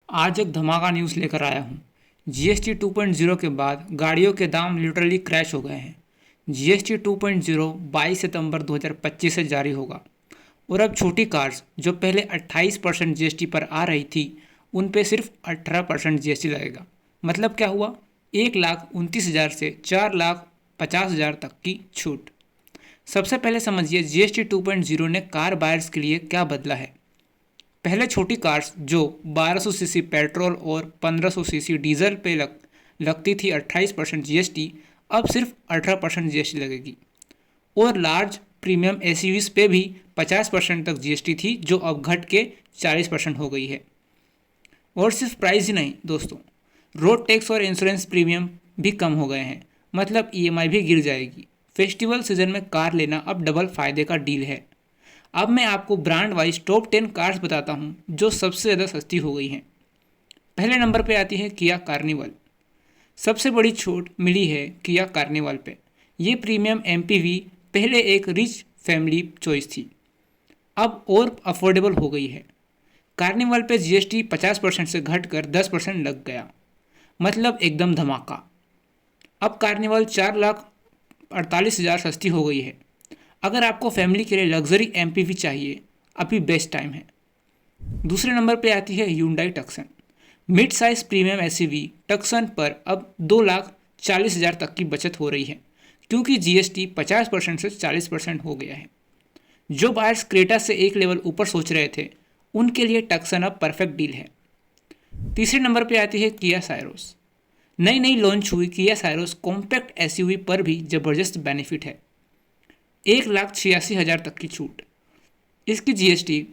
आज एक धमाका न्यूज़ लेकर आया हूँ। जीएसटी 2.0 के बाद गाड़ियों के दाम लिटरली क्रैश हो गए हैं। जीएसटी 2.0 22 सितंबर 2025 से जारी होगा और अब छोटी कार्स जो पहले 28% जीएसटी पर आ रही थी उन पे सिर्फ 18% जीएसटी लगेगा। मतलब क्या हुआ? 1,29,000 से 4,50,000 तक की छूट। सबसे पहले समझिए जीएसटी 2.0 ने कार बायर्स के लिए क्या बदला है। पहले छोटी कार्स जो 1200 सीसी पेट्रोल और 1500 सीसी डीजल पे लगती थी 28% जीएसटी, अब सिर्फ 18% जीएसटी लगेगी। और लार्ज प्रीमियम एसयूवीज पे भी 50% तक जीएसटी थी जो अब घट के 40% हो गई है। और सिर्फ प्राइस ही नहीं दोस्तों, रोड टैक्स और इंश्योरेंस प्रीमियम भी कम हो गए हैं, मतलब ईएमआई भी गिर जाएगी। फेस्टिवल सीजन में कार लेना अब डबल फायदे का डील है। अब मैं आपको ब्रांड वाइज टॉप 10 कार्स बताता हूँ जो सबसे ज़्यादा सस्ती हो गई हैं। पहले नंबर पे आती है किया कार्निवल। सबसे बड़ी छूट मिली है किया कार्निवल पे। ये प्रीमियम एमपीवी पहले एक रिच फैमिली चॉइस थी, अब और अफोर्डेबल हो गई है। कार्निवल पे जीएसटी 50% से घटकर 10% लग गया, मतलब एकदम धमाका। अब कार्निवल 4,48,000 सस्ती हो गई है। अगर आपको फैमिली के लिए लग्जरी एमपीवी चाहिए, अभी बेस्ट टाइम है। दूसरे नंबर पे आती है Hyundai Tucson. Mid size premium SUV Tucson पर अब 2,40,000 तक की बचत हो रही है, क्योंकि जीएसटी 50% से 40% हो गया है। जो बायर्स क्रेटा से एक लेवल ऊपर सोच रहे थे, उनके लिए टक्सन अब परफेक्ट डील है। तीसरे नंबर पे आती है किया साइरोस। नई नई लॉन्च हुई किया साइरोस कॉम्पैक्ट एसयूवी पर भी ज़बरदस्त बेनिफिट है। 1,86,000 तक की छूट। इसकी जीएसटी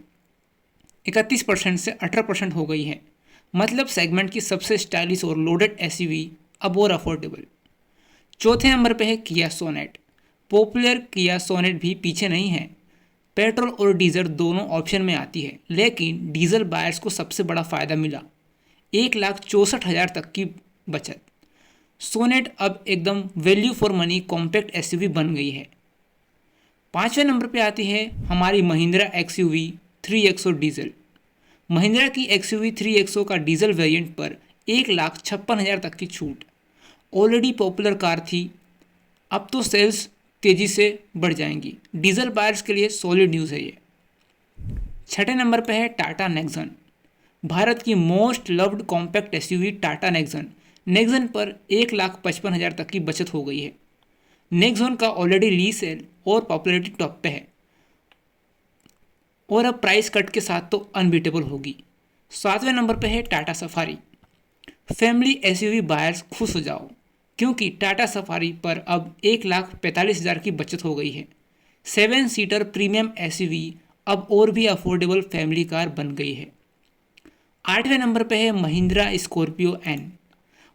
31% से 18% हो गई है, मतलब सेगमेंट की सबसे स्टाइलिश और लोडेड एसयूवी अब और अफोर्डेबल। चौथे नंबर पे है किया सोनेट। पॉपुलर किया सोनेट भी पीछे नहीं है। पेट्रोल और डीजल दोनों ऑप्शन में आती है, लेकिन डीजल बायर्स को सबसे बड़ा फ़ायदा मिला, 1,64,000 तक की बचत। सोनेट अब एकदम value for money compact SUV बन गई है। पाँचवें नंबर पे आती है हमारी Mahindra XUV 3XO diesel. Mahindra की एक्सयूवी 3XO का डीजल वेरिएंट पर 1,56,000 तक की छूट। ऑलरेडी पॉपुलर कार थी, अब तो सेल्स तेज़ी से बढ़ जाएंगी। डीजल बायर्स के लिए सॉलिड न्यूज़ है ये। छठे नंबर पे है टाटा नेक्सन। भारत की most loved compact SUV Tata Nexon. Nexon पर 1,55,000 तक की बचत हो गई है। नेक्सॉन का ऑलरेडी रीसेल और पॉपुलैरिटी टॉप पे है, और अब प्राइस कट के साथ तो अनबीटेबल होगी। सातवें नंबर पे है Tata safari. Family SUV buyers खुश हो जाओ, क्योंकि टाटा सफारी पर अब 1,45,000 की बचत हो गई है। 7 सीटर प्रीमियम एसयूवी अब और भी अफोर्डेबल फैमिली कार बन गई है। आठवें नंबर पे है महिंद्रा स्कॉर्पियो एन।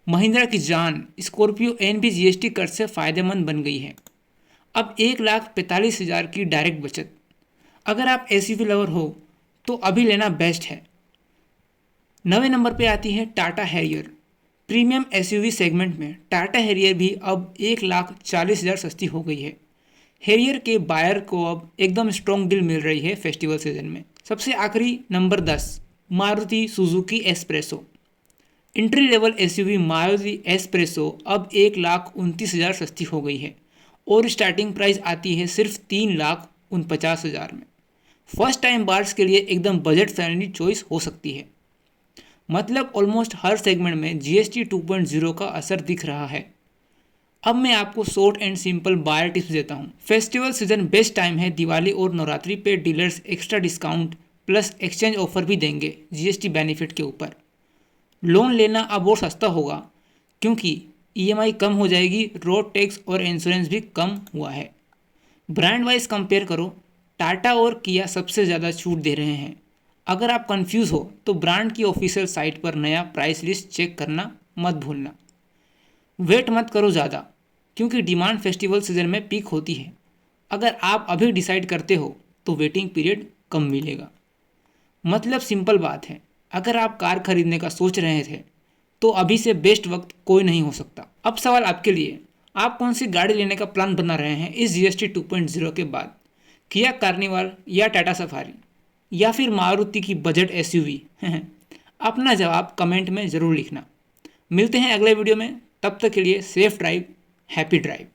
महिंद्रा की जान स्कॉर्पियो एन भी जीएसटी कर से फ़ायदेमंद बन गई है। अब 1,45,000 की डायरेक्ट बचत। अगर आप एसयूवी लवर हो तो अभी लेना बेस्ट है। 9वें नंबर पे आती है Tata Harrier. Premium SUV segment में टाटा हैरियर भी अब 1,40,000 सस्ती हो गई है। हैरियर के बायर को अब एकदम स्ट्रॉन्ग डील मिल रही है फेस्टिवल सीजन में। सबसे आखिरी number 10, Maruti Suzuki espresso. Entry level SUV Maruti espresso अब 1,29,000 सस्ती हो गई है, और स्टार्टिंग प्राइस आती है सिर्फ 3,49,000 में। फर्स्ट टाइम बार्स के लिए एकदम बजट फ्रेंडली चॉइस हो सकती है। मतलब ऑलमोस्ट हर सेगमेंट में जीएसटी 2.0 का असर दिख रहा है। अब मैं आपको short and simple buyer tips देता हूँ। फेस्टिवल सीजन बेस्ट टाइम है। दिवाली और नवरात्रि पे dealers extra discount plus exchange offer भी देंगे जीएसटी बेनिफिट के ऊपर। लोन लेना अब और सस्ता होगा, क्योंकि ईएमआई कम हो जाएगी, रोड टैक्स और इंश्योरेंस भी कम हुआ है। ब्रांड वाइज कंपेयर करो, टाटा और किया सबसे ज़्यादा छूट दे रहे हैं। अगर आप कंफ्यूज हो तो ब्रांड की ऑफिशियल साइट पर नया प्राइस लिस्ट चेक करना मत भूलना। वेट मत करो ज़्यादा, क्योंकि डिमांड फेस्टिवल सीजन में पीक होती है। अगर आप अभी डिसाइड करते हो तो वेटिंग पीरियड कम मिलेगा। मतलब सिंपल बात है, अगर आप कार खरीदने का सोच रहे थे तो अभी से बेस्ट वक्त कोई नहीं हो सकता। अब सवाल आपके लिए, आप कौन सी गाड़ी लेने का प्लान बना रहे हैं इस जीएसटी 2.0 के बाद? किया कार्निवल या टाटा सफारी, या फिर मारुति की बजट एसयूवी? अपना जवाब कमेंट में ज़रूर लिखना। मिलते हैं अगले वीडियो में, तब तक के लिए सेफ ड्राइव, हैप्पी ड्राइव।